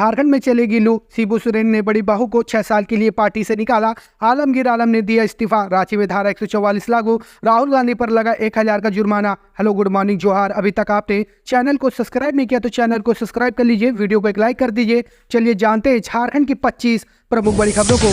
झारखंड में चलेगी लू, शिबू सोरेन ने बड़ी बहू को 6 साल के लिए पार्टी से निकाला। आलमगीर आलम ने दिया इस्तीफा। रांची में धारा 144 लागू, राहुल गांधी पर लगा 1000 का जुर्माना। हेलो, गुड मॉर्निंग, जोहार। अभी तक आपने चैनल को सब्सक्राइब नहीं किया तो चैनल को सब्सक्राइब कर लीजिए, वीडियो को एक लाइक कर दीजिए। चलिए जानते हैं झारखंड की 25 प्रमुख बड़ी खबरों को।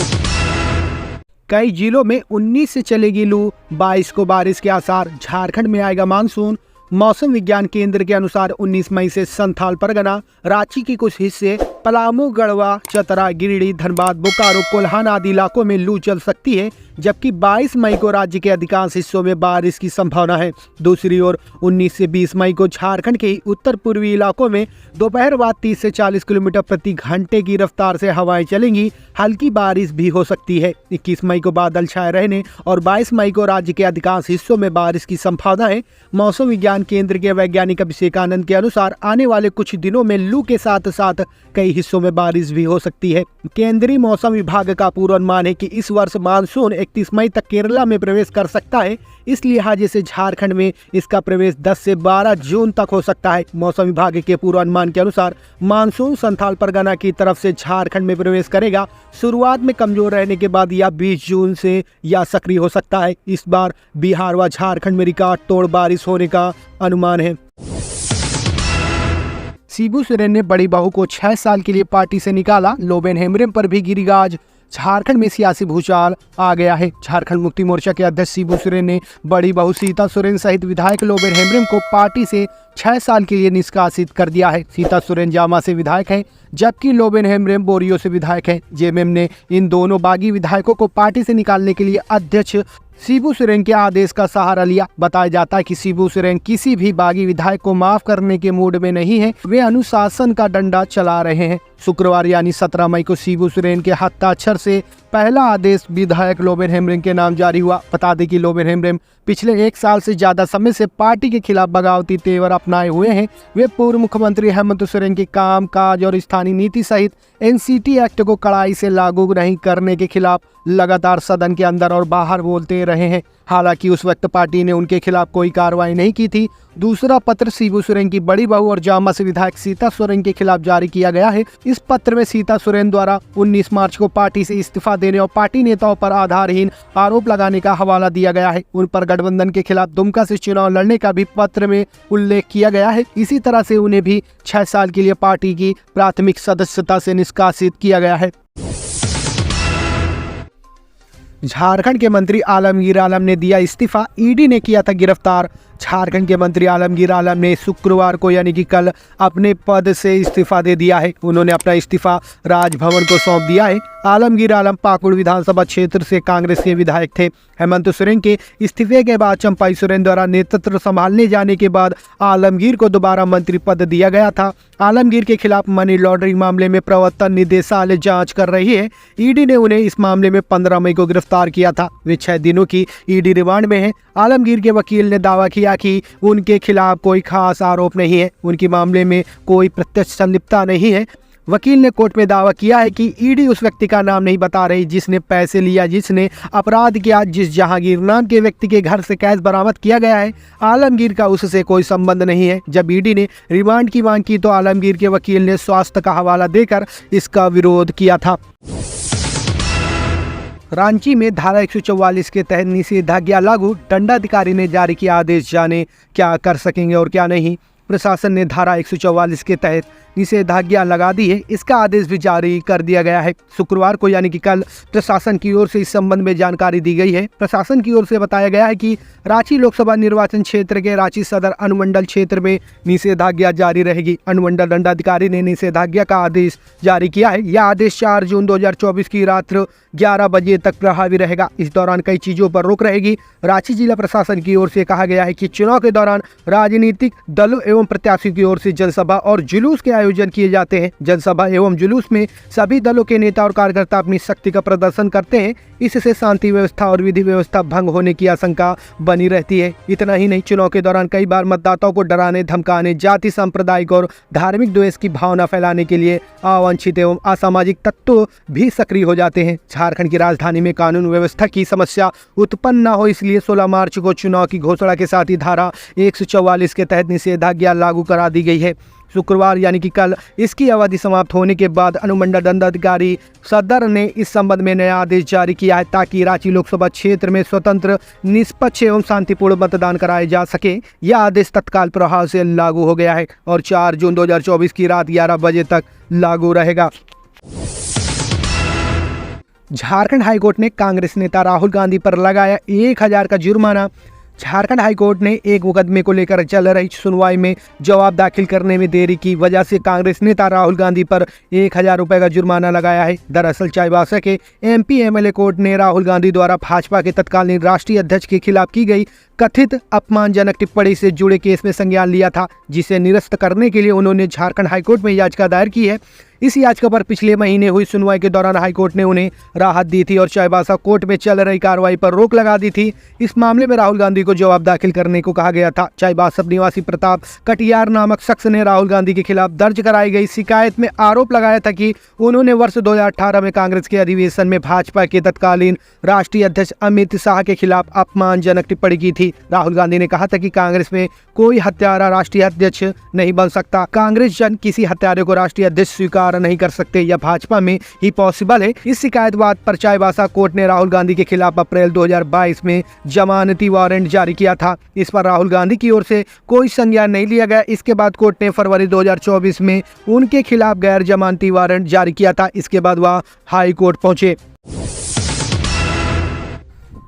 कई जिलों में 19 से चलेगी लू, 22 को बारिश के आसार। झारखंड में आएगा मानसून। मौसम विज्ञान केंद्र के अनुसार 19 मई से संथाल परगना, रांची के कुछ हिस्से, पलामू, गढ़वा, चतरा, गिरिडीह, धनबाद, बोकारो, कोल्हान आदि इलाकों में लू चल सकती है, जबकि 22 मई को राज्य के अधिकांश हिस्सों में बारिश की संभावना है। दूसरी ओर 19 से 20 मई को झारखंड के उत्तर पूर्वी इलाकों में दोपहर बाद 30 से 40 किलोमीटर प्रति घंटे की रफ्तार से हवाएं चलेंगी। हल्की बारिश भी हो सकती है। 21 मई को बादल छाए रहने और 22 मई को राज्य के अधिकांश हिस्सों में बारिश की संभावना है। मौसम विज्ञान केंद्र के वैज्ञानिक अभिषेक आनंद के अनुसार आने वाले कुछ दिनों में लू के साथ साथ कई हिस्सों में बारिश भी हो सकती है। केंद्रीय मौसम विभाग का पूर्वानुमान है कि इस वर्ष मानसून 31 मई तक केरला में प्रवेश कर सकता है। इस लिहाजे से झारखंड में इसका प्रवेश 10 से 12 जून तक हो सकता है। मौसम विभाग के पूर्वानुमान के अनुसार मानसून संथाल परगना की तरफ से झारखंड में प्रवेश करेगा। शुरुआत में कमजोर रहने के बाद यह 20 जून से या सक्रिय हो सकता है। इस बार बिहार व झारखंड में रिकॉर्ड तोड़ बारिश होने का अनुमान है। शिबू सोरेन ने बड़ी बहू को 6 साल के लिए पार्टी से निकाला। लोबेन हेम्ब्रेम पर भी गिरी गाज। झारखंड में सियासी भूचाल आ गया है। झारखंड मुक्ति मोर्चा के अध्यक्ष शिबू सोरेन ने बड़ी बहू सीता सोरेन सहित विधायक लोबेन हेम्ब्रेम को पार्टी से 6 साल के लिए निष्कासित कर दिया है। सीता सोरेन जामा से विधायक हैं, जबकि लोबेन हेम्ब्रेम बोरियो से विधायक हैं। जेएमएम ने इन दोनों बागी विधायकों को पार्टी से निकालने के लिए अध्यक्ष शिबू सोरेन के आदेश का सहारा लिया। बताया जाता है कि शिबू सोरेन किसी भी बागी विधायक को माफ करने के मूड में नहीं है, वे अनुशासन का डंडा चला रहे हैं। शुक्रवार यानी 17 मई को शिबू सोरेन के हस्ताक्षर से पहला आदेश विधायक लोबेन हेम्ब्रेम के नाम जारी हुआ। बता दें कि लोबेन हेम्ब्रेम पिछले 1 साल से ज्यादा समय से पार्टी के खिलाफ बगावती तेवर अपनाए हुए हैं। वे पूर्व मुख्यमंत्री हेमंत सोरेन के काम काज और स्थानीय नीति सहित एनसीटी एक्ट को कड़ाई से लागू नहीं करने के खिलाफ लगातार सदन के अंदर और बाहर बोलते रहे हैं। हालांकि उस वक्त पार्टी ने उनके खिलाफ कोई कार्रवाई नहीं की थी। दूसरा पत्र शिबू सोरेन की बड़ी बहू और जामा से विधायक सीता सोरेन के खिलाफ जारी किया गया है। इस पत्र में सीता सोरेन द्वारा 19 मार्च को पार्टी से इस्तीफा देने और पार्टी नेताओं पर आधारहीन आरोप लगाने का हवाला दिया गया है। उन पर गठबंधन के खिलाफ दुमका से चुनाव लड़ने का भी पत्र में उल्लेख किया गया है। इसी तरह से उन्हें भी 6 साल के लिए पार्टी की प्राथमिक सदस्यता से निष्कासित किया गया है। झारखंड के मंत्री आलमगीर आलम ने दिया इस्तीफा, ईडी ने किया था गिरफ्तार। झारखंड के मंत्री आलमगीर आलम ने शुक्रवार को यानी कि कल अपने पद से इस्तीफा दे दिया है। उन्होंने अपना इस्तीफा राजभवन को सौंप दिया है। आलमगीर आलम पाकुड़ विधानसभा क्षेत्र से कांग्रेस के विधायक थे। हेमंत सोरेन के इस्तीफे के बाद चंपाई सोरेन द्वारा नेतृत्व संभालने जाने के बाद आलमगीर को दोबारा मंत्री पद दिया गया था। आलमगीर के खिलाफ मनी लॉन्ड्रिंग मामले में प्रवर्तन निदेशालय जांच कर रही है। ईडी ने उन्हें इस मामले में 15 मई को गिरफ्तार किया था। वे 6 दिनों की ईडी रिमांड में हैं। आलमगीर के वकील ने दावा किया कि उनके खिलाफ कोई खास आरोप नहीं है, उनके मामले में कोई प्रत्यक्ष संलिप्तता नहीं है। वकील ने कोर्ट में दावा किया है कि ईडी उस व्यक्ति का नाम नहीं बता रही जिसने पैसे लिया, जिसने अपराध किया। जिस जहांगीर नाम के व्यक्ति के घर से कैश बरामद किया गया है, आलमगीर का उससे कोई संबंध नहीं है। जब ईडी ने रिमांड की मांग की तो आलमगीर के वकील ने स्वास्थ्य का हवाला देकर इसका विरोध किया था। रांची में धारा 144 के तहत निषेधाज्ञा लागू, दंडाधिकारी ने जारी किया आदेश, जाने क्या कर सकेंगे और क्या नहीं। प्रशासन ने धारा 144 के तहत निषेधाज्ञा लगा दी है। इसका आदेश भी जारी कर दिया गया है। शुक्रवार को यानी कि कल प्रशासन की ओर से इस संबंध में जानकारी दी गई है। प्रशासन की ओर से बताया गया है कि रांची लोकसभा निर्वाचन क्षेत्र के रांची सदर अनुमंडल क्षेत्र में निषेधाज्ञा जारी रहेगी। अनुमंडल दंडाधिकारी ने निषेधाज्ञा का आदेश जारी किया है। यह आदेश 4 जून 2024 की रात 11 बजे तक प्रभावी रहेगा। इस दौरान कई चीजों पर रोक रहेगी। रांची जिला प्रशासन की ओर से कहा गया है कि चुनाव के दौरान राजनीतिक दलों एवं प्रत्याशियों की ओर से जनसभा और जुलूस के आयोजन किए जाते हैं। जनसभा एवं जुलूस में सभी दलों के नेता और कार्यकर्ता अपनी शक्ति का प्रदर्शन करते हैं। इससे शांति व्यवस्था और विधि व्यवस्था भंग होने की आशंका बनी रहती है। इतना ही नहीं, चुनाव के दौरान कई बार मतदाताओं को डराने, धमकाने, जाति, सांप्रदायिक और धार्मिक द्वेष की भावना फैलाने के लिए अवांछित एवं असामाजिक तत्व भी सक्रिय हो जाते हैं। झारखंड की राजधानी में कानून व्यवस्था की समस्या उत्पन्न न हो, इसलिए 16 मार्च को चुनाव की घोषणा के साथ ही धारा 144 के तहत निषेधाज्ञा लागू करा दी गई है। शुक्रवार यानी कि कल इसकी अवधि समाप्त होने के बाद अनुमंडल दंडाधिकारी सदर ने इस संबंध में नया आदेश जारी किया है ताकि रांची लोकसभा क्षेत्र में स्वतंत्र, निष्पक्ष एवं शांतिपूर्ण मतदान कराए जा सके। यह आदेश तत्काल प्रभाव से लागू हो गया है और 4 जून 2024 की रात 11 बजे तक लागू रहेगा। झारखंड हाईकोर्ट ने कांग्रेस नेता राहुल गांधी पर लगाया 1000 का जुर्माना। झारखंड हाईकोर्ट ने एक मुकदमे को लेकर चल रही सुनवाई में जवाब दाखिल करने में देरी की वजह से कांग्रेस नेता राहुल गांधी पर 1000 रुपये का जुर्माना लगाया है। दरअसल चाईबासा के MP MLA कोर्ट ने राहुल गांधी द्वारा भाजपा के तत्कालीन राष्ट्रीय अध्यक्ष के खिलाफ की गई कथित अपमानजनक टिप्पणी से जुड़े केस में संज्ञान लिया था, जिसे निरस्त करने के लिए उन्होंने झारखंड हाईकोर्ट में याचिका दायर की है। इस याचिका पर पिछले महीने हुई सुनवाई के दौरान हाईकोर्ट ने उन्हें राहत दी थी और चाईबासा कोर्ट में चल रही कार्रवाई पर रोक लगा दी थी। इस मामले में राहुल गांधी को जवाब दाखिल करने को कहा गया था। चाईबासा निवासी प्रताप कटियार नामक शख्स ने राहुल गांधी के खिलाफ दर्ज कराई गई शिकायत में आरोप लगाया था कि उन्होंने वर्ष 2018 में कांग्रेस के अधिवेशन में भाजपा के तत्कालीन राष्ट्रीय अध्यक्ष अमित शाह के खिलाफ अपमानजनक टिप्पणी की थी। राहुल गांधी ने कहा था कि कांग्रेस में कोई हत्यारा राष्ट्रीय अध्यक्ष नहीं बन सकता, कांग्रेस जन किसी हत्यारे को राष्ट्रीय अध्यक्ष स्वीकार नहीं कर सकते, यह भाजपा में ही पॉसिबल है। इस शिकायतवाद पर चाईबासा कोर्ट ने राहुल गांधी के खिलाफ अप्रैल 2022 में जमानती वारंट जारी किया था। इस पर राहुल गांधी की ओर से कोई संज्ञान नहीं लिया गया। इसके बाद कोर्ट ने फरवरी 2024 में उनके खिलाफ गैर जमानती वारंट जारी किया था। इसके बाद वह हाई कोर्ट पहुंचे।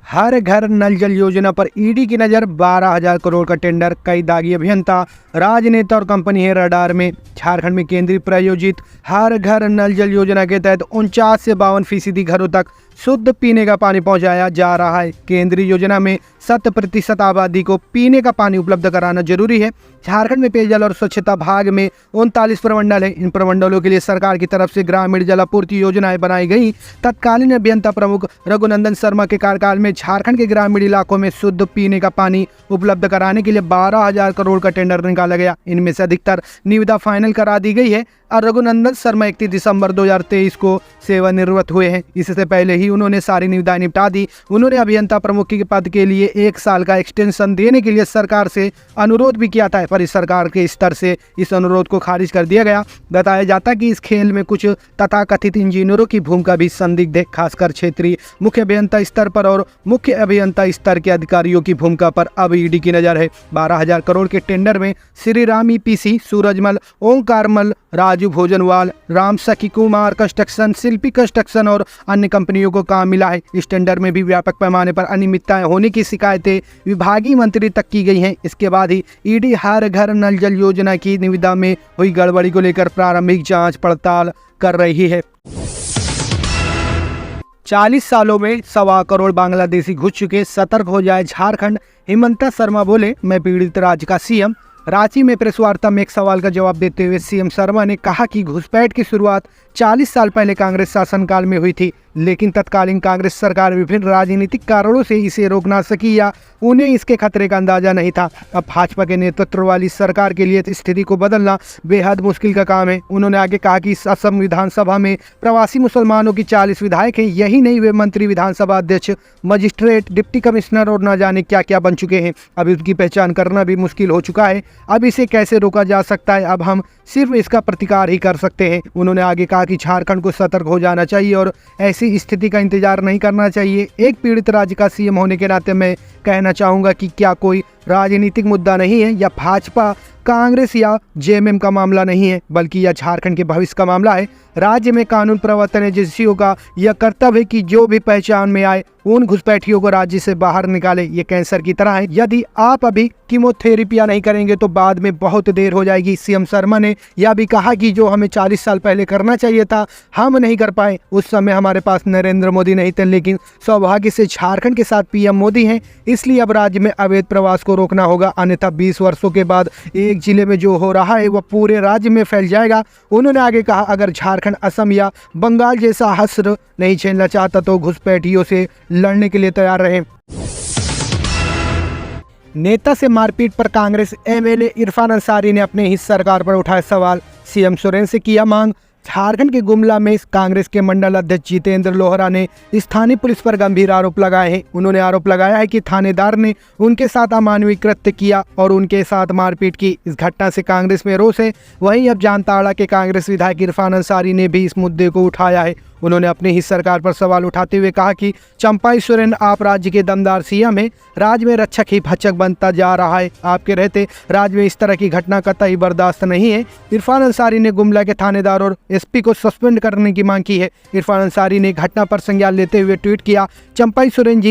हर घर नल जल योजना पर ईडी की नज़र, 12,000 करोड़ का टेंडर, कई दागी अभियंता, राजनेता और कंपनी है रडार में। झारखंड में केंद्रीय प्रायोजित हर घर नल जल योजना के तहत 49 से 52% घरों तक शुद्ध पीने का पानी पहुंचाया जा रहा है। केंद्रीय योजना में 100% आबादी को पीने का पानी उपलब्ध कराना जरूरी है। झारखंड में पेयजल और स्वच्छता भाग में 39 प्रमंडल है। इन प्रमंडलों के लिए सरकार की तरफ से ग्रामीण जलापूर्ति योजनाएं बनाई गई। तत्कालीन अभियंता प्रमुख रघुनंदन शर्मा के कार्यकाल में झारखंड के ग्रामीण इलाकों में शुद्ध पीने का पानी उपलब्ध कराने के लिए 12,000 करोड़ का टेंडर निकाला गया। इनमें से अधिकतर निविदा फाइनल करा दी गई है और रघुनंदन शर्मा 31 दिसंबर 2023 को सेवानिवृत्त हुए हैं। इससे पहले ही उन्होंने सारी निविदाएं निपटा दी। उन्होंने अभियंता प्रमुख के पद के लिए 1 साल का एक्सटेंशन देने के लिए सरकार से अनुरोध भी किया था, पर इस सरकार के स्तर से इस अनुरोध को खारिज कर दिया गया। बताया जाता कि इस खेल में कुछ तथाकथित इंजीनियरों की भूमिका भी संदिग्ध है, खासकर क्षेत्रीय मुख्य अभियंता स्तर पर और मुख्य अभियंता स्तर के अधिकारियों की भूमिका पर अब ईडी की नजर है। 12,000 करोड़ के टेंडर में श्री राम EPC, सूरजमल, ओंकारमल, राजू भोजनवाल, राम सखी कुमार कंस्ट्रक्शन, शिल्पी कंस्ट्रक्शन और अन्य कंपनियों को काम मिला है। इस टेंडर में भी व्यापक पैमाने पर अनियमितताएं होने की शिकायतें विभागीय मंत्री तक की गई हैं। इसके बाद ही ईडी हर घर नल जल योजना की निविदा में हुई गड़बड़ी को लेकर प्रारंभिक जांच पड़ताल कर रही है। 40 सालों में 1.25 करोड़ बांग्लादेशी घुस चुके, सतर्क हो जाए झारखंड। हिमंता शर्मा बोले, मैं पीड़ित राज्य का CM। रांची में प्रेस वार्ता में एक सवाल का जवाब देते हुए CM शर्मा ने कहा कि घुसपैठ की शुरुआत 40 साल पहले कांग्रेस शासनकाल में हुई थी, लेकिन तत्कालीन कांग्रेस सरकार विभिन्न राजनीतिक कारणों से इसे रोक ना सकी या उन्हें इसके खतरे का अंदाजा नहीं था। अब भाजपा के नेतृत्व वाली सरकार के लिए स्थिति को बदलना बेहद मुश्किल का काम है। उन्होंने आगे कहा कि असम विधानसभा में प्रवासी मुसलमानों की 40 विधायक हैं। यही नहीं, वे मंत्री, विधानसभा अध्यक्ष, मजिस्ट्रेट, डिप्टी कमिश्नर और न जाने क्या क्या बन चुके हैं। अब उसकी पहचान करना भी मुश्किल हो चुका है। अब इसे कैसे रोका जा सकता है? अब हम सिर्फ इसका प्रतिकार ही कर सकते हैं। उन्होंने आगे कहा कि झारखंड को सतर्क हो जाना चाहिए और ऐसी स्थिति का इंतजार नहीं करना चाहिए। एक पीड़ित राज्य का CM होने के नाते मैं कहना चाहूँगा कि क्या कोई राजनीतिक मुद्दा नहीं है या भाजपा, कांग्रेस या JMM का मामला नहीं है, बल्कि यह झारखंड के भविष्य का मामला है। राज्य में कानून प्रवर्तन एजेंसियों का यह कर्तव्य है कि जो भी पहचान में आए उन घुसपैठियों को राज्य से बाहर निकाले। ये कैंसर की तरह है, यदि आप अभी कीमोथेरेपियां नहीं करेंगे तो बाद में बहुत देर हो जाएगी। CM शर्मा ने यह भी कहा कि जो हमें 40 साल पहले करना चाहिए था हम नहीं कर पाए। उस समय हमारे पास नरेंद्र मोदी नहीं थे, लेकिन सौभाग्य से झारखंड के साथ PM मोदी हैं, इसलिए अब राज्य में अवैध प्रवास को रोकना होगा, अन्यथा 20 वर्षों के बाद एक जिले में जो हो रहा है वह पूरे राज्य में फैल जाएगा। उन्होंने आगे कहा, अगर झारखंड असम या बंगाल जैसा हश्र नहीं झेलना चाहता तो घुसपैठियों से लड़ने के लिए तैयार रहे। नेता से मारपीट पर कांग्रेस MLA इरफान अंसारी ने अपने ही सरकार पर उठाया सवाल। CM सोरेन से किया मांग, झारखंड के गुमला में कांग्रेस के मंडल अध्यक्ष जितेंद्र लोहरा ने स्थानीय पुलिस पर गंभीर आरोप लगाए हैं। उन्होंने आरोप लगाया है कि थानेदार ने उनके साथ अमानवीय कृत्य किया और उनके साथ मारपीट की। इस घटना से कांग्रेस में रोष है। वहीं अब जामताड़ा के कांग्रेस विधायक इरफान अंसारी ने भी इस मुद्दे को उठाया है। उन्होंने अपनी ही सरकार पर सवाल उठाते हुए कहा कि चंपाई सोरेन आप राज्य के दमदार सीएम हैं, राज्य में रक्षक ही भक्षक बनता जा रहा है। आपके रहते राज्य में इस तरह की घटना कतई बर्दाश्त नहीं है। इरफान अंसारी ने गुमला के थानेदार और एसपी को सस्पेंड करने की मांग की है। इरफान अंसारी ने घटना पर संज्ञान लेते हुए ट्वीट किया, चंपाई सोरेन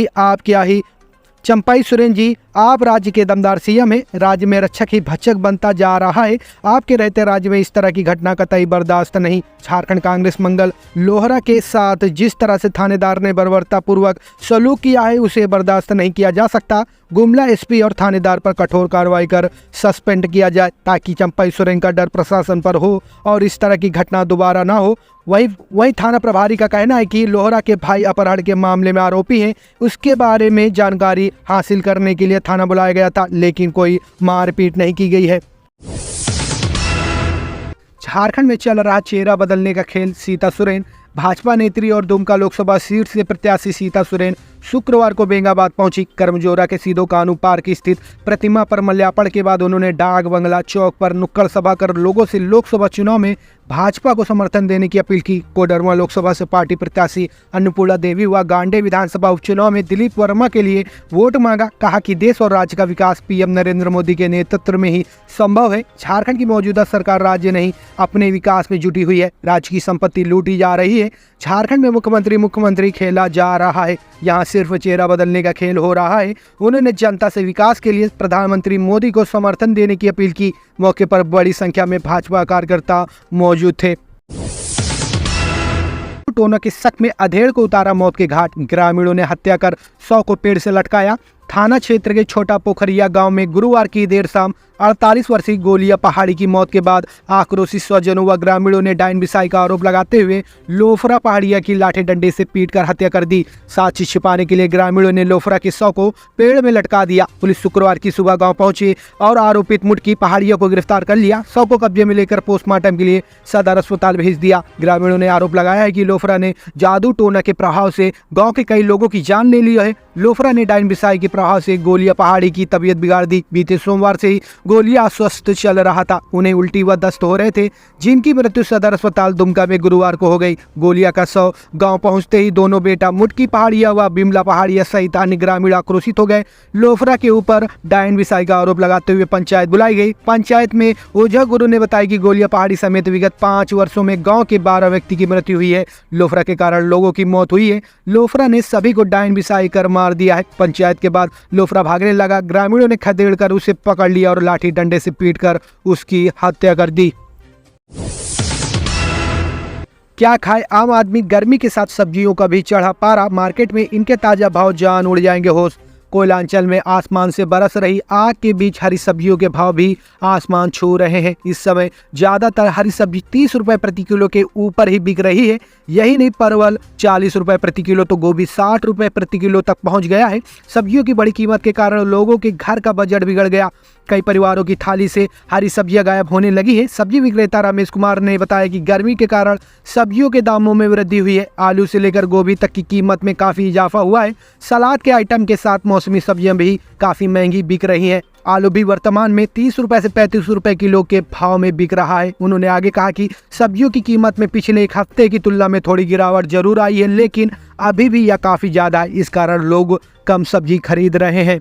जी आप राज्य के दमदार सीएम हैं, राज्य में रक्षक ही भक्षक बनता जा रहा है। आपके रहते राज्य में इस तरह की घटना कतई बर्दाश्त नहीं। झारखंड कांग्रेस मंगल लोहरा के साथ जिस तरह से थानेदार ने बर्बरतापूर्वक सलूक किया है उसे बर्दाश्त नहीं किया जा सकता। गुमला एसपी और थानेदार पर कठोर कार्रवाई कर सस्पेंड किया जाए ताकि चंपाई सोरेन का डर प्रशासन पर हो और इस तरह की घटना दोबारा ना हो। वही थाना प्रभारी का कहना है कि लोहरा के भाई अपहरण के मामले में आरोपी हैं, उसके बारे में जानकारी हासिल करने के लिए थाना बुलाया गया था, लेकिन कोई मारपीट नहीं की गई है। झारखंड में चल रहा चेहरा बदलने का खेल। सीता सोरेन भाजपा नेत्री और दुमका लोकसभा सीट से प्रत्याशी सीता सोरेन शुक्रवार को बेंगाबाद पहुंची। कर्मजोरा के सीधो कानू पार्क स्थित प्रतिमा पर मल्यार्पण के बाद उन्होंने डाक बंगला चौक पर नुक्कड़ सभा कर लोगों से लोकसभा चुनाव में भाजपा को समर्थन देने की अपील की। कोडरमा लोकसभा से पार्टी प्रत्याशी अन्नपूर्णा देवी व गांडे विधानसभा उपचुनाव में दिलीप वर्मा के लिए वोट मांगा। कहा कि देश और राज्य का विकास पीएम नरेंद्र मोदी के नेतृत्व में ही संभव है। झारखंड की मौजूदा सरकार राज्य नहीं अपने विकास में जुटी हुई है। राज्य की संपत्ति लूटी जा रही है। झारखंड में मुख्यमंत्री खेला जा रहा है। यहाँ सिर्फ चेहरा बदलने का खेल हो रहा है। उन्होंने जनता से विकास के लिए प्रधानमंत्री मोदी को समर्थन देने की अपील की। मौके पर बड़ी संख्या में भाजपा कार्यकर्ता मौजूद थे। टोना के शक में अधेड़ को उतारा मौत के घाट। ग्रामीणों ने हत्या कर 100 को पेड़ से लटकाया। थाना क्षेत्र के छोटा पोखरिया गांव में गुरुवार की देर शाम 48 वर्षीय गोलिया पहाड़ी की मौत के बाद आक्रोशित स्वजनों व ग्रामीणों ने डायन बिसाई का आरोप लगाते हुए लोफरा पहाड़िया की लाठी डंडे से पीटकर हत्या कर दी। साक्ष्य छिपाने के लिए ग्रामीणों ने लोफरा के शव को पेड़ में लटका दिया। पुलिस शुक्रवार की सुबह गांव पहुंची और आरोपित मुटकी पहाड़िया को गिरफ्तार कर लिया। शव को कब्जे में लेकर पोस्टमार्टम के लिए सदर अस्पताल भेज दिया। ग्रामीणों ने आरोप लगाया है कि लोफरा ने जादू टोना के प्रभाव से गाँव के कई लोगों की जान ले ली है। लोफरा ने डायन बिसाई के प्रभाव से गोलिया पहाड़ी की तबीयत बिगाड़ दी। बीते सोमवार से ही गोलिया अस्वस्थ चल रहा था। उन्हें उल्टी व दस्त हो रहे थे, जिनकी मृत्यु सदर अस्पताल दुमका में गुरुवार को हो गई। गोलिया का शव गांव पहुंचते ही दोनों बेटा मुटकी पहाड़िया व बिमला पहाड़िया सहित अन्य ग्रामीण आक्रोशित हो गए। लोफरा के ऊपर डायन बिसाई का आरोप लगाते हुए पंचायत बुलाई गई। पंचायत में ओझा गुरु ने बताया कि गोलिया पहाड़ी समेत विगत 5 वर्षों में गाँव के 12 व्यक्ति की मृत्यु हुई है। लोफरा के कारण लोगों की मौत हुई है। लोफरा ने सभी को डायन बिसाई कर मार दिया है। पंचायत के बाद लोफरा भागने लगा। ग्रामीणों ने खदेड़ कर उसे पकड़ लिया और लाठी डंडे से पीटकर उसकी हत्या कर दी। क्या खाए आम आदमी? गर्मी के साथ सब्जियों का भी चढ़ा पारा। मार्केट में इनके ताजा भाव जान उड़ जाएंगे होश। कोयलांचल में आसमान से बरस रही आग के बीच हरी सब्जियों के भाव भी आसमान छू रहे हैं। इस समय ज्यादातर हरी सब्जी 30 रुपए प्रति किलो के ऊपर ही बिक रही है। यही नहीं, परवल 40 रुपए प्रति किलो तो गोभी 60 रुपए प्रति किलो तक पहुंच गया है। सब्जियों की बड़ी कीमत के कारण लोगों के घर का बजट बिगड़ गया। कई परिवारों की थाली से हरी सब्जियां गायब होने लगी है। सब्जी विक्रेता रमेश कुमार ने बताया कि गर्मी के कारण सब्जियों के दामों में वृद्धि हुई है। आलू से लेकर गोभी तक की कीमत में काफी इजाफा हुआ है। सलाद के आइटम के साथ मौसमी सब्जियां भी काफी महंगी बिक रही हैं। आलू भी वर्तमान में 30 रुपए से 35 रुपए किलो के भाव में बिक रहा है। उन्होंने आगे कहा कि सब्जियों की कीमत में पिछले एक हफ्ते की तुलना में थोड़ी गिरावट जरूर आई है, लेकिन अभी भी यह काफी ज्यादा है। इस कारण लोग कम सब्जी खरीद रहे हैं।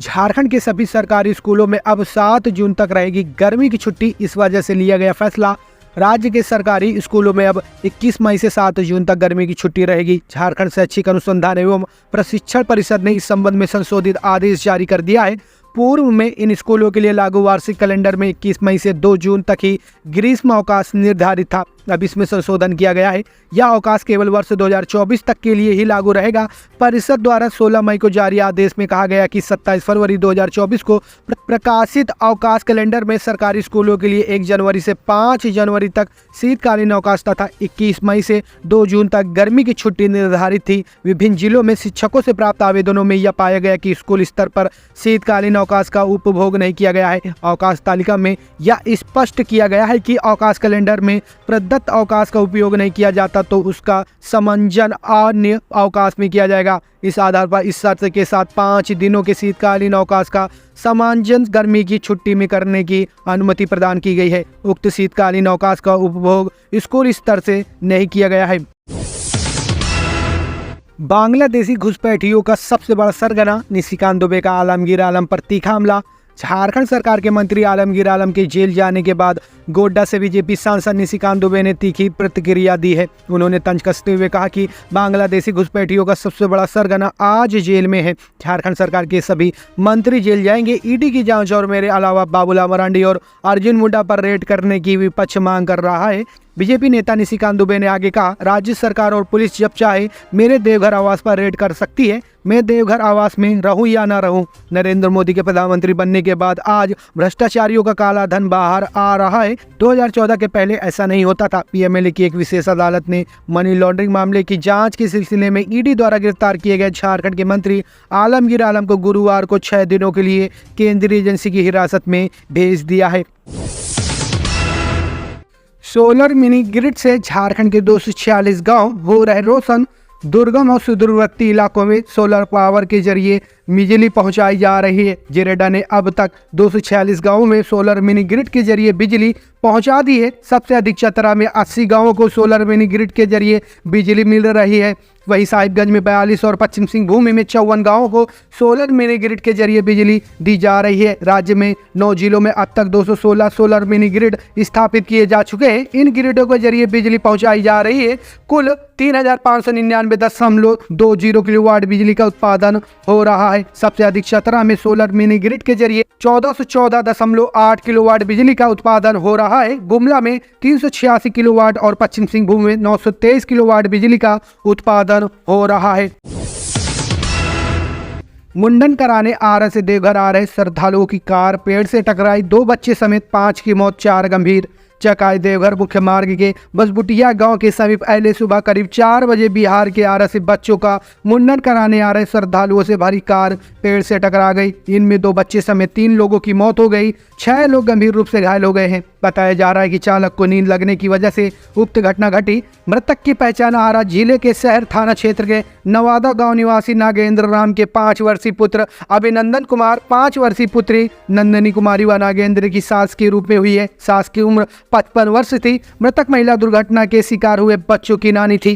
झारखंड के सभी सरकारी स्कूलों में अब 7 जून तक रहेगी गर्मी की छुट्टी। इस वजह से लिया गया फैसला। राज्य के सरकारी स्कूलों में अब 21 मई से 7 जून तक गर्मी की छुट्टी रहेगी। झारखंड शैक्षिक अनुसंधान एवं प्रशिक्षण परिषद ने इस संबंध में संशोधित आदेश जारी कर दिया है। पूर्व में इन स्कूलों के लिए लागू वार्षिक कैलेंडर में 21 मई से 2 जून तक ही ग्रीष्म अवकाश निर्धारित था। अब इसमें संशोधन किया गया है। यह अवकाश केवल वर्ष 2024 तक के लिए ही लागू रहेगा। परिषद द्वारा 16 मई को जारी आदेश में कहा गया कि 27 फरवरी 2024 को प्रकाशित अवकाश कैलेंडर में सरकारी स्कूलों के लिए 1 जनवरी से 5 जनवरी तक शीतकालीन अवकाश तथा 21 मई से 2 जून तक गर्मी की छुट्टी निर्धारित थी। विभिन्न जिलों में शिक्षकों से प्राप्त आवेदनों में यह पाया गया कि स्कूल स्तर पर शीतकालीन अवकाश का उपभोग नहीं किया गया है। अवकाश तालिका में यह स्पष्ट किया गया है कि अवकाश कैलेंडर में प्रदत्त अवकाश का उपयोग नहीं किया जाता तो उसका समंजन अन्य अवकाश में किया जाएगा। इस आधार पर इस शर्त के साथ 5 दिनों के शीतकालीन अवकाश का समांजन गर्मी की छुट्टी में करने की अनुमति प्रदान की गई है। उक्त शीतकालीन अवकाश का उपभोग स्कूल स्तर से नहीं किया गया है। बांग्लादेशी घुसपैठियों का सबसे बड़ा सरगना निशिकांत दुबे का आलमगीर आलम पर तीखा हमला। झारखंड सरकार के मंत्री आलमगीर आलम के जेल जाने के बाद गोड्डा से बीजेपी सांसद निशिकांत दुबे ने तीखी प्रतिक्रिया दी है। उन्होंने तंज कसते हुए कहा कि बांग्लादेशी घुसपैठियों का सबसे बड़ा सरगना आज जेल में है। झारखंड सरकार के सभी मंत्री जेल जाएंगे। ईडी की जांच और मेरे अलावा बाबूलाल मरांडी और अर्जुन मुंडा पर रेड करने की विपक्ष मांग कर रहा है। बीजेपी नेता निशिकांत दुबे ने आगे कहा, राज्य सरकार और पुलिस जब चाहे मेरे देवघर आवास पर रेड कर सकती है। मैं देवघर आवास में रहूं या ना रहूं। नरेंद्र मोदी के प्रधानमंत्री बनने के बाद आज भ्रष्टाचारियों का काला धन बाहर आ रहा है। 2014 के पहले ऐसा नहीं होता था। पीएमएलए की एक विशेष अदालत ने मनी लॉन्ड्रिंग मामले की जांच के सिलसिले में ईडी द्वारा गिरफ्तार किए गए झारखंड के मंत्री आलमगीर आलम को गुरुवार को 6 दिनों के लिए केंद्रीय एजेंसी की हिरासत में भेज दिया है। सोलर मिनी ग्रिड से झारखंड के 246 गांव हो रहे रोशन। दुर्गम और सुदूरवर्ती इलाकों में सोलर पावर के जरिए बिजली पहुंचाई जा रही है। जेरेडा ने अब तक 246 गांवों में सोलर मिनी ग्रिड के जरिए बिजली पहुंचा दी है। सबसे अधिक चतरा में 80 गांवों को सोलर मिनी ग्रिड के जरिए बिजली मिल रही है। वहीं साहिबगंज में 42 और पश्चिम सिंहभूम में 54 गांवों को सोलर मिनी ग्रिड के जरिए बिजली दी जा रही है। राज्य में 9 जिलों में अब तक 216 सोलर मिनी ग्रिड स्थापित किए जा चुके हैं। इन ग्रिडों के जरिए बिजली पहुंचाई जा रही है। कुल 3599.20 किलोवाट बिजली का उत्पादन हो रहा है। सबसे अधिक चतरा में सोलर मिनी ग्रिड के जरिए 1414.8 किलोवाट बिजली का उत्पादन हो रहा है। गुमला में 386 किलोवाट और पश्चिम सिंहभूम में 923 किलोवाट बिजली का उत्पादन हो रहा है। मुंडन कराने आरा से देवघर आ रहे श्रद्धालुओं की कार पेड़ से टकराई। 2 बच्चे समेत 5 की मौत, 4 गंभीर। चकाई देवघर मुख्य मार्ग के बसबुटिया गांव के समीप अहले सुबह करीब 4 बजे बिहार के आरा से बच्चों का मुंडन कराने आ रहे श्रद्धालुओं से भरी कार पेड़ से टकरा गई। इनमें 2 बच्चे समेत 3 लोगों की मौत हो गई। 6 लोग गंभीर रूप से घायल हो गए हैं। बताया जा रहा है कि चालक को नींद लगने की वजह से उक्त घटना घटी। मृतक की पहचान आरा जिले के शहर थाना क्षेत्र के नवादा गांव निवासी नागेंद्र राम के 5 वर्षीय पुत्र अभिनंदन कुमार, 5 वर्षीय पुत्री नंदनी कुमारी व नागेंद्र की सास के रूप में हुई है। सास की उम्र 55 वर्ष थी। मृतक महिला दुर्घटना के शिकार हुए बच्चों की नानी थी।